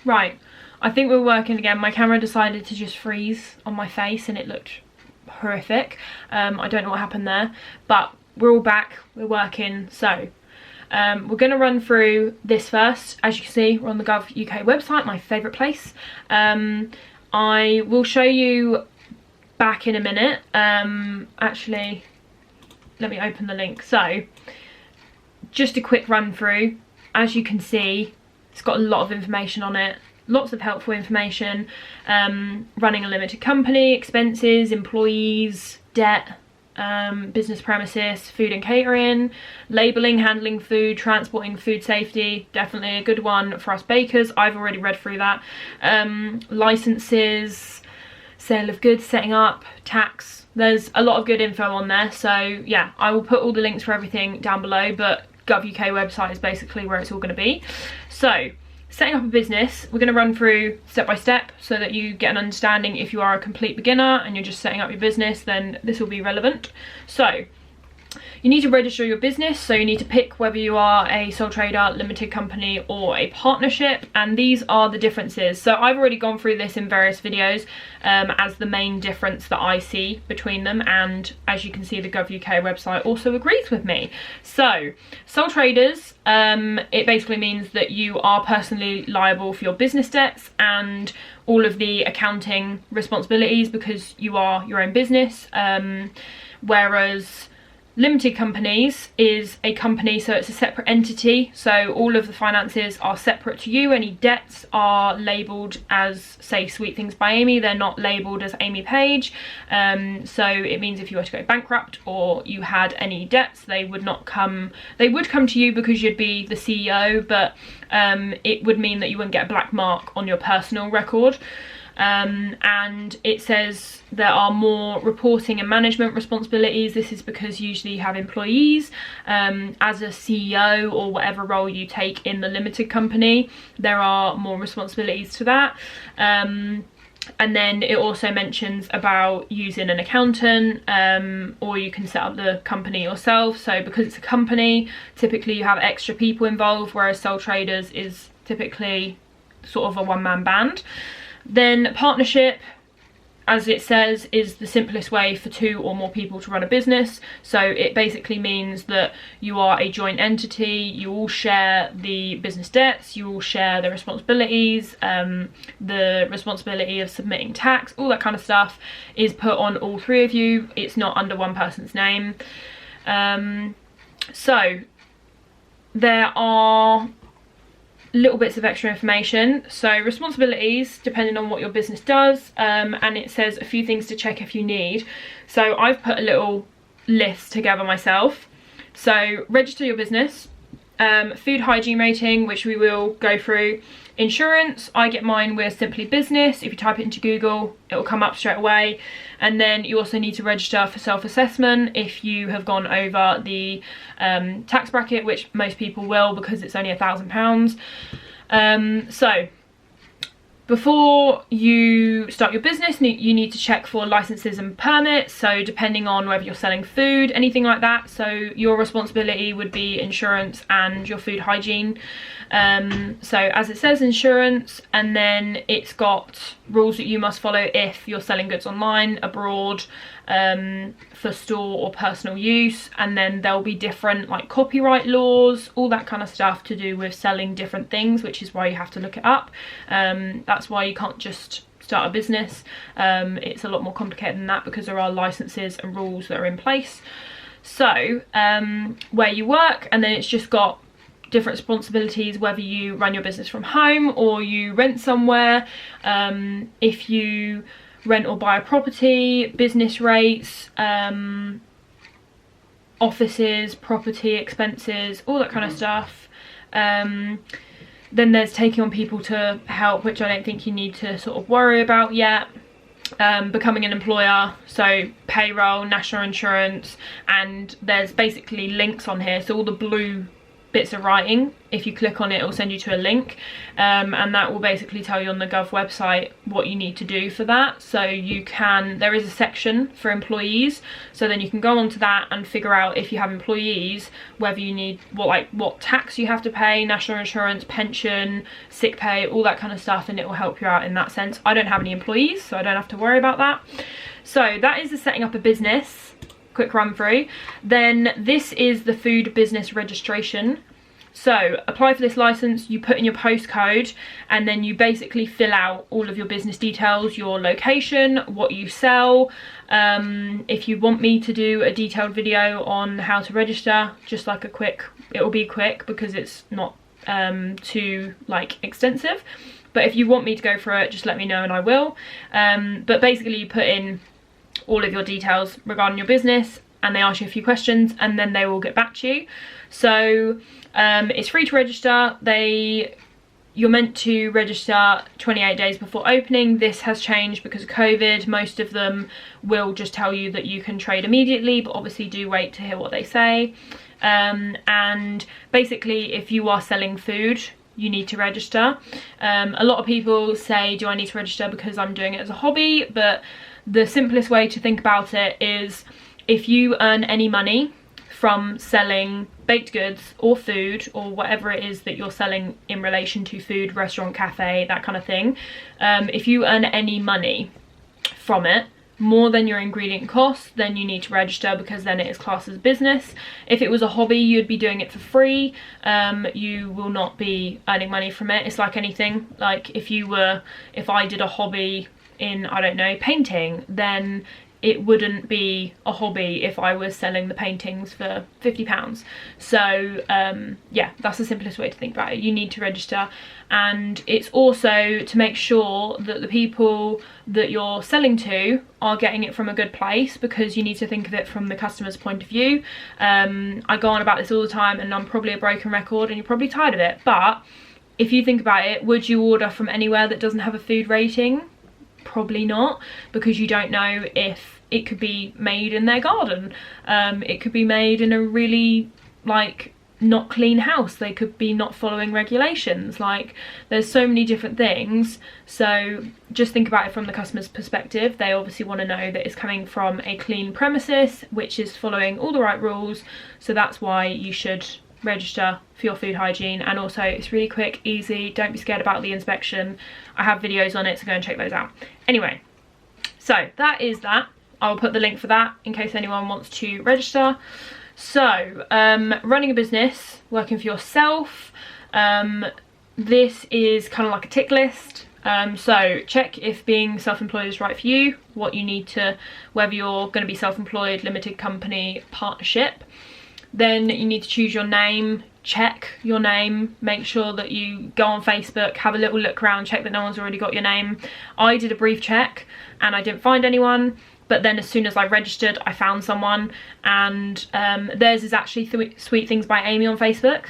Right, I think we're working again. My camera decided to just freeze on my face and it looked horrific. I don't know what happened there, but we're all back, we're working. So we're going to run through this first. As you can see, we're on the Gov UK website, my favourite place. I will show you back in a minute. Actually, let me open the link. So just a quick run through. As you can see, it's got a lot of information on it, lots of helpful information. Running a limited company, expenses, employees, debt, business premises, food and catering, labelling, handling food, transporting, food safety, definitely a good one for us bakers. I've already read through that. Licenses, sale of goods, setting up, tax. There's a lot of good info on there. So yeah, I will put all the links for everything down below, but Gov UK website is basically where it's all going to be. So setting up a business, we're going to run through step by step so that you get an understanding. If you are a complete beginner and you're just setting up your business, then this will be relevant. So you need to register your business, so you need to pick whether you are a sole trader, limited company or a partnership, and these are the differences. So I've already gone through this in various videos as the main difference that I see between them, and as you can see, the Gov UK website also agrees with me. So sole traders, it basically means that you are personally liable for your business debts and all of the accounting responsibilities because you are your own business, whereas limited companies is a company, so it's a separate entity, so all of the finances are separate to you. Any debts are labelled as, say, Sweet Things by Amy, they're not labelled as Amy Page. So it means if you were to go bankrupt or you had any debts, they would come to you because you'd be the CEO, but it would mean that you wouldn't get a black mark on your personal record. And it says there are more reporting and management responsibilities. This is because usually you have employees. As a CEO or whatever role you take in the limited company, there are more responsibilities to that. And then it also mentions about using an accountant, or you can set up the company yourself. So because it's a company, typically you have extra people involved, whereas sole traders is typically sort of a one-man band. Then partnership, as it says, is the simplest way for 2 or more people to run a business. So it basically means that you are a joint entity, you all share the business debts, you all share the responsibilities, the responsibility of submitting tax, all that kind of stuff is put on all 3 of you. It's not under one person's name. So there are little bits of extra information. So responsibilities, depending on what your business does, and it says a few things to check if you need. So I've put a little list together myself. So register your business, food hygiene rating, which we will go through, insurance. I get mine with Simply Business. If you type it into Google, it will come up straight away. And then you also need to register for self-assessment if you have gone over the tax bracket, which most people will because it's only £1,000. So before you start your business, you need to check for licenses and permits. So depending on whether you're selling food, anything like that. So your responsibility would be insurance and your food hygiene. So as it says, insurance, and then it's got rules that you must follow if you're selling goods online, abroad, for store or personal use. And then there'll be different like copyright laws, all that kind of stuff to do with selling different things, which is why you have to look it up. That's why you can't just start a business. It's a lot more complicated than that because there are licenses and rules that are in place. So where you work, and then it's just got different responsibilities whether you run your business from home or you rent somewhere. If you rent or buy a property, business rates, offices, property expenses, all that kind of stuff. Then there's taking on people to help, which I don't think you need to sort of worry about yet. Becoming an employer, so payroll, national insurance, and there's basically links on here. So all the blue bits of writing. If you click on it, it will send you to a link, and that will basically tell you on the Gov website what you need to do for that. So you can, there is a section for employees, so then you can go onto that and figure out, if you have employees, whether you need what tax you have to pay, national insurance, pension, sick pay, all that kind of stuff, and it will help you out in that sense. I don't have any employees, so I don't have to worry about that. So that is the setting up a business quick run through. Then this is the food business registration. So apply for this license, you put in your postcode, and then you basically fill out all of your business details, your location, what you sell. If you want me to do a detailed video on how to register, just like a quick, it will be quick because it's not too like extensive, but if you want me to go through it, just let me know and I will. But basically you put in all of your details regarding your business, and they ask you a few questions, and then they will get back to you. So it's free to register. You're meant to register 28 days before opening. This has changed because of COVID. Most of them will just tell you that you can trade immediately, but obviously do wait to hear what they say. And basically, if you are selling food, you need to register. A lot of people say, do I need to register because I'm doing it as a hobby? But the simplest way to think about it is, if you earn any money from selling baked goods or food or whatever it is that you're selling in relation to food, restaurant, cafe, that kind of thing, if you earn any money from it, more than your ingredient cost, then you need to register, because then it is classed as business. If it was a hobby, you'd be doing it for free. You will not be earning money from it. It's like anything. Like if I did a hobby in, I don't know, painting, then it wouldn't be a hobby if I was selling the paintings for £50. So yeah, that's the simplest way to think about it. You need to register, and it's also to make sure that the people that you're selling to are getting it from a good place, because you need to think of it from the customer's point of view. I go on about this all the time, and I'm probably a broken record and you're probably tired of it, but if you think about it, would you order from anywhere that doesn't have a food rating? Probably not, because you don't know if it could be made in their garden. It could be made in a really like not clean house. They could be not following regulations. Like there's so many different things. So just think about it from the customer's perspective. They obviously want to know that it's coming from a clean premises, which is following all the right rules. So that's why you should register for your food hygiene. And also it's really quick, easy, don't be scared about the inspection. I have videos on it, so go and check those out. Anyway, so that is that. I'll put the link for that in case anyone wants to register. So running a business, working for yourself, this is kind of like a tick list. So check if being self-employed is right for you, what you need to, whether you're going to be self-employed, limited company, partnership. Then you need to choose your name, check your name, make sure that you go on Facebook, have a little look around, check that no one's already got your name. I did a brief check and I didn't find anyone, but then as soon as I registered, I found someone, and theirs is actually Sweet Things by Amy on Facebook.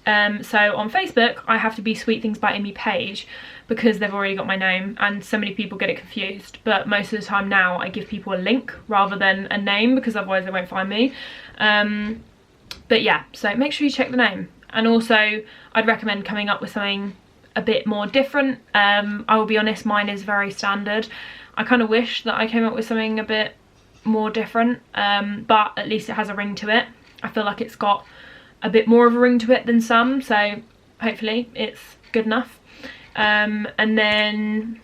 So on Facebook, I have to be Sweet Things by Amy page because they've already got my name, and so many people get it confused. But most of the time now, I give people a link rather than a name, because otherwise they won't find me. But yeah, so make sure you check the name. And also, I'd recommend coming up with something a bit more different. I will be honest, mine is very standard. I kind of wish that I came up with something a bit more different, but at least it has a ring to it. I feel like it's got a bit more of a ring to it than some, so hopefully it's good enough. And then,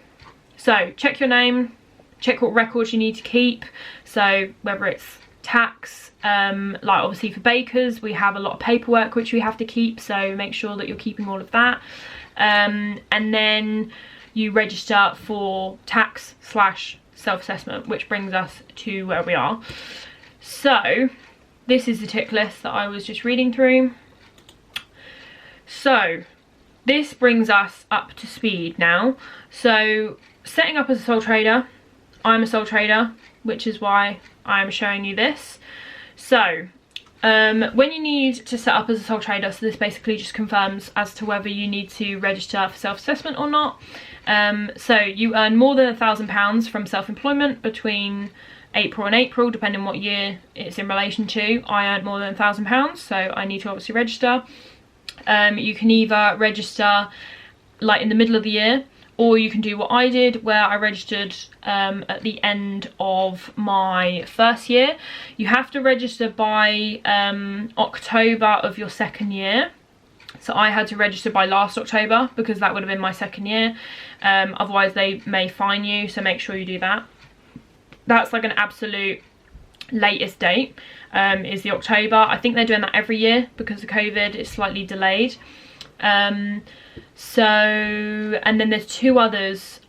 so check your name, check what records you need to keep. So whether it's tax, like obviously for bakers, we have a lot of paperwork which we have to keep, so make sure that you're keeping all of that. And then you register for tax / self-assessment, which brings us to where we are. So this is the tick list that I was just reading through. So this brings us up to speed now. So setting up as a sole trader, I'm a sole trader, which is why I'm showing you this. So when you need to set up as a sole trader, so this basically just confirms as to whether you need to register for self-assessment or not. So you earn more than £1,000 from self-employment between April and April, depending what year it's in relation to. I earned more than £1,000, so I need to obviously register. You can either register like in the middle of the year, or you can do what I did, where I registered at the end of my first year. You have to register by October of your second year. So I had to register by last October because that would have been my second year. Otherwise they may fine you, so make sure you do that. That's like an absolute latest date, is the October. I think they're doing that every year because of COVID. It's slightly delayed. So, and then there's two others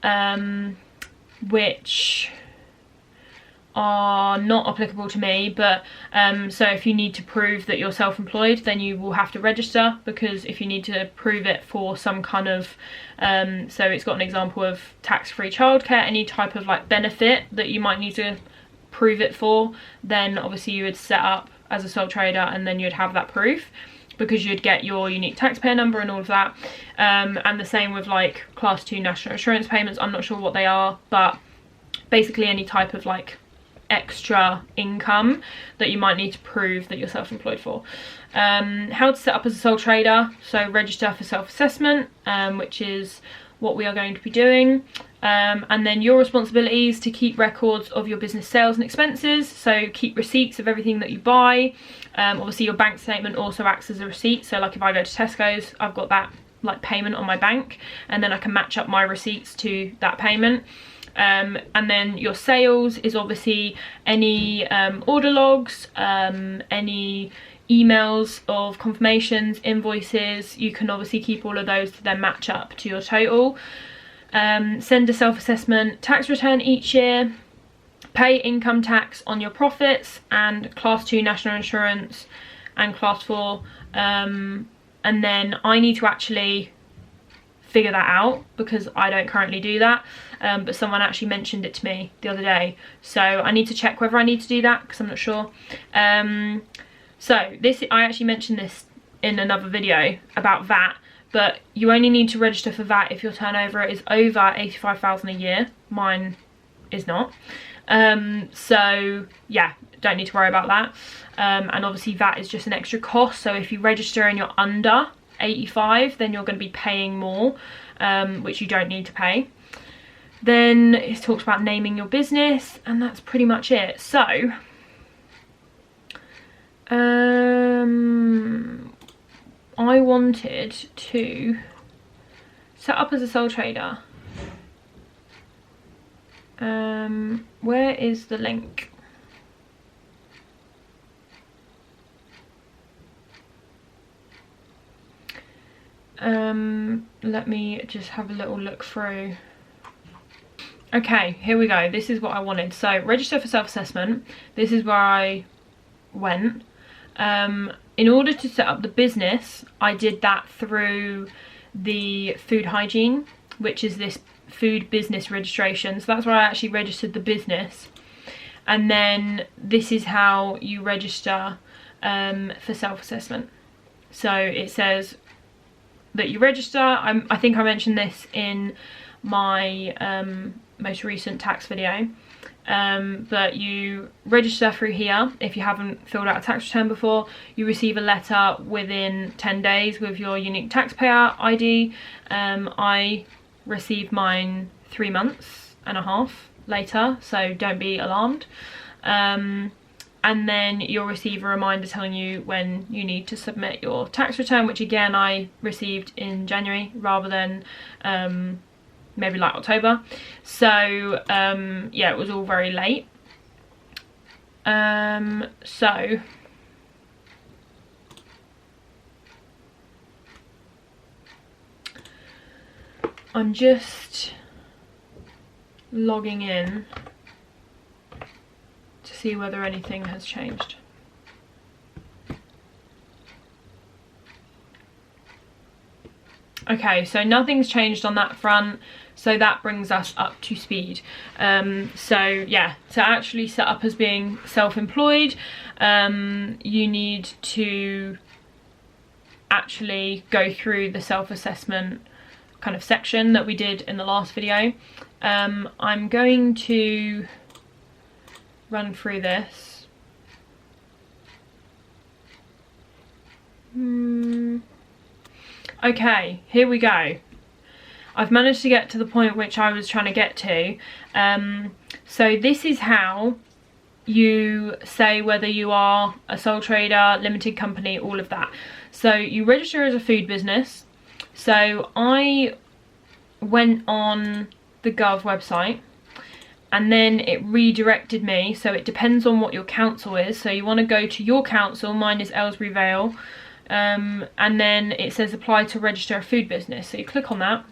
which are not applicable to me, but so if you need to prove that you're self-employed, then you will have to register, because if you need to prove it for some kind of so it's got an example of tax-free childcare, any type of like benefit that you might need to prove it for, then obviously you would set up as a sole trader and then you'd have that proof, because you'd get your unique taxpayer number and all of that. And the same with like class 2 national insurance payments. I'm not sure what they are, but basically any type of like extra income that you might need to prove that you're self-employed for. How to set up as a sole trader. So register for self-assessment, which is what we are going to be doing. And then your responsibilities to keep records of your business sales and expenses, so keep receipts of everything that you buy. Obviously your bank statement also acts as a receipt, so like if I go to Tesco's, I've got that like payment on my bank, and then I can match up my receipts to that payment. And then your sales is obviously any order logs, any emails of confirmations, invoices. You can obviously keep all of those to then match up to your total. Send a self-assessment tax return each year, pay income tax on your profits, and class 2 national insurance and class 4. And then I need to actually figure that out because I don't currently do that, but someone actually mentioned it to me the other day, so I need to check whether I need to do that because I'm not sure. So this, I actually mentioned this in another video about VAT, but you only need to register for VAT if your turnover is over 85,000 a year. Mine is not. So yeah, don't need to worry about that. And obviously VAT is just an extra cost, so if you register and you're under 85, then you're going to be paying more, which you don't need to pay. Then it talks about naming your business, and that's pretty much it. So I wanted to set up as a sole trader. Where is the link? Let me just have a little look through. Okay, here we go. This is what I wanted. So register for self-assessment. This is where I went. In order to set up the business, I did that through the food hygiene, which is this food business registration. So that's where I actually registered the business. And then this is how you register for self-assessment. So it says that you register. I think I mentioned this in my most recent tax video, but you register through here. If you haven't filled out a tax return before, you receive a letter within 10 days with your unique taxpayer ID. I received mine 3.5 months later, so don't be alarmed. And then you'll receive a reminder telling you when you need to submit your tax return, which again I received in January rather than maybe like October. So yeah, it was all very late. So I'm just logging in to see whether anything has changed. Okay, so nothing's changed on that front, so that brings us up to speed. So yeah, to actually set up as being self-employed, you need to actually go through the self-assessment kind of section that we did in the last video. I'm going to run through this. Okay, here we go. I've managed to get to the point which I was trying to get to. So this is how you say whether you are a sole trader, limited company, all of that. So you register as a food business. So I went on the Gov website and then it redirected me. So it depends on what your council is. So you want to go to your council, mine is Aylesbury Vale, and then it says apply to register a food business. So you click on that.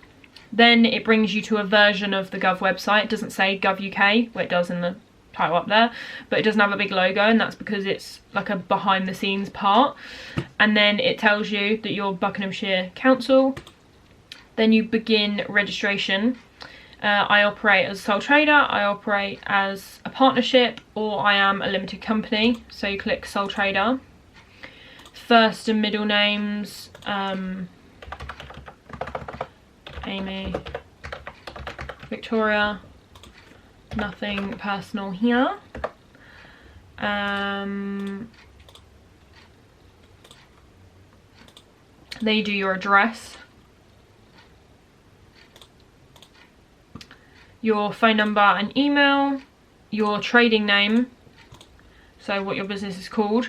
Then it brings you to a version of the Gov website. It doesn't say Gov UK, well it does in the title up there, but it doesn't have a big logo, and that's because it's like a behind the scenes part. And then it tells you that you're Buckinghamshire Council. Then you begin registration. I operate as a sole trader, I operate as a partnership, or I am a limited company. So you click sole trader. First and middle names, Amy, Victoria, nothing personal here. Then you do your address, your phone number and email, your trading name, so what your business is called.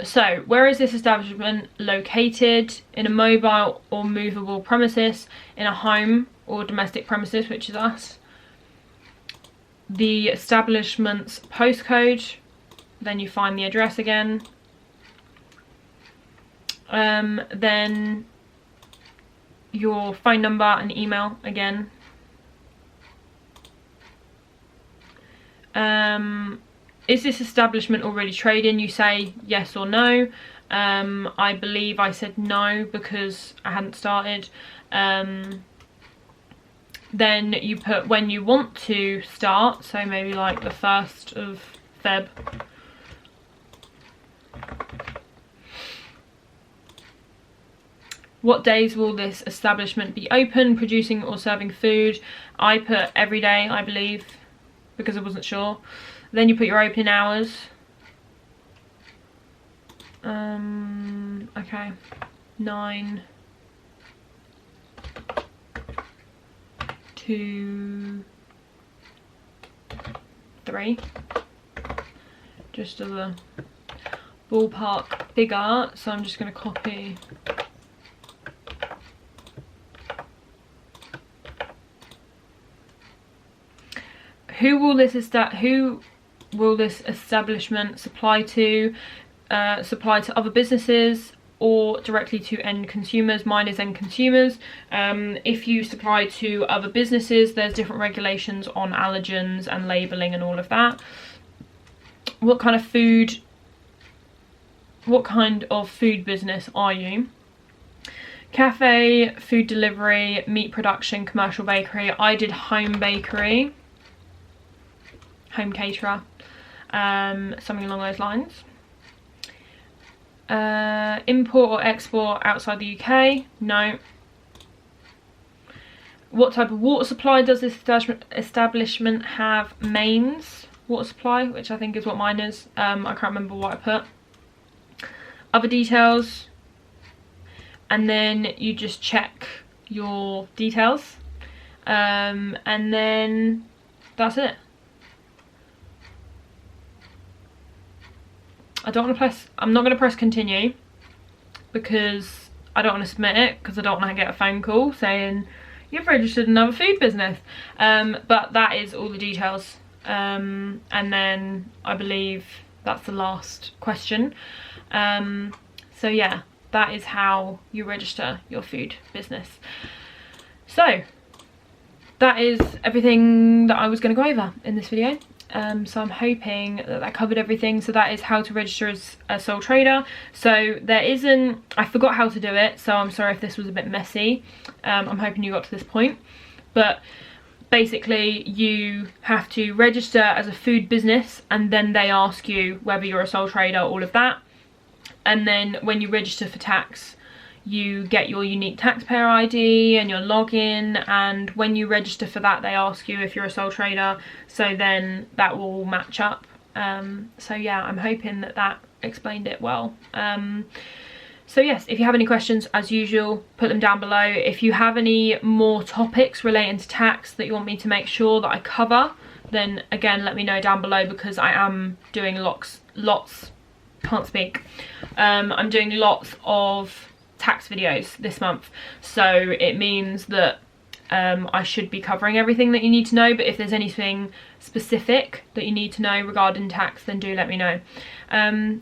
So where is this establishment located? In a mobile or movable premises, in a home or domestic premises, which is us. The establishment's postcode, then you find the address again. Then your phone number and email again. Is this establishment already trading? You say yes or no. I believe I said no because I hadn't started. Then you put when you want to start, so maybe like the 1st of Feb. What days will this establishment be open, producing or serving food? I put every day, I believe, because I wasn't sure. Then you put your opening hours. Okay, 9 to 3, just as a ballpark figure. So I'm just going to copy. Who will this establishment supply to? Supply to other businesses or directly to end consumers? Mine is end consumers. If you supply to other businesses, there's different regulations on allergens and labelling and all of that. What kind of food business are you? Cafe, food delivery, meat production, commercial bakery. I did home bakery, home caterer, something along those lines. Import or export outside the UK? No. What type of water supply does this establishment have? Mains water supply, which I think is what mine is. I can't remember what I put. Other details, and then you just check your details, and then that's it. I'm not going to press continue because I don't want to submit it, because I don't want to get a phone call saying you've registered another food business. But that is all the details. And then I believe that's the last question. So yeah, that is how you register your food business. So that is everything that I was going to go over in this video. So I'm hoping that covered everything. So that is how to register as a sole trader. So there isn't, I forgot how to do it, so I'm sorry if this was a bit messy. I'm hoping you got to this point. But basically you have to register as a food business, and then they ask you whether you're a sole trader, all of that. And then when you register for tax, you get your unique taxpayer ID and your login, and when you register for that they ask you if you're a sole trader, so then that will match up. So yeah, I'm hoping that explained it well. So yes, if you have any questions, as usual, put them down below. If you have any more topics relating to tax that you want me to make sure that I cover, then again, let me know down below, because I am doing can't speak. I'm doing lots of tax videos this month, so it means that I should be covering everything that you need to know, but if there's anything specific that you need to know regarding tax, then do let me know.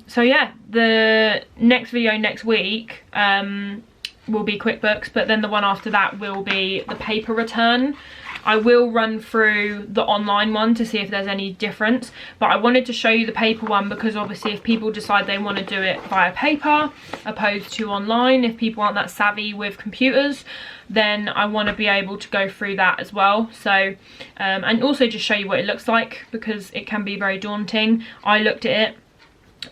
So yeah, the next video next week will be QuickBooks, but then the one after that will be the paper return. I will run through the online one to see if there's any difference, but I wanted to show you the paper one because obviously if people decide they want to do it via paper opposed to online, if people aren't that savvy with computers, then I want to be able to go through that as well. So and also just show you what it looks like, because it can be very daunting. I looked at it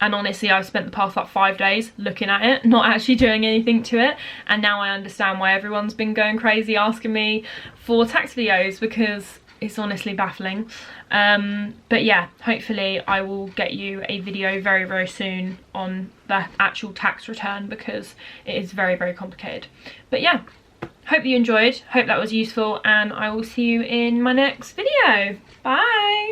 and honestly I've spent the past like 5 days looking at it, not actually doing anything to it, and now I understand why everyone's been going crazy asking me for tax videos, because it's honestly baffling. But yeah, hopefully I will get you a video very, very soon on the actual tax return, because it is very, very complicated. But yeah, hope you enjoyed, hope that was useful, and I will see you in my next video. Bye.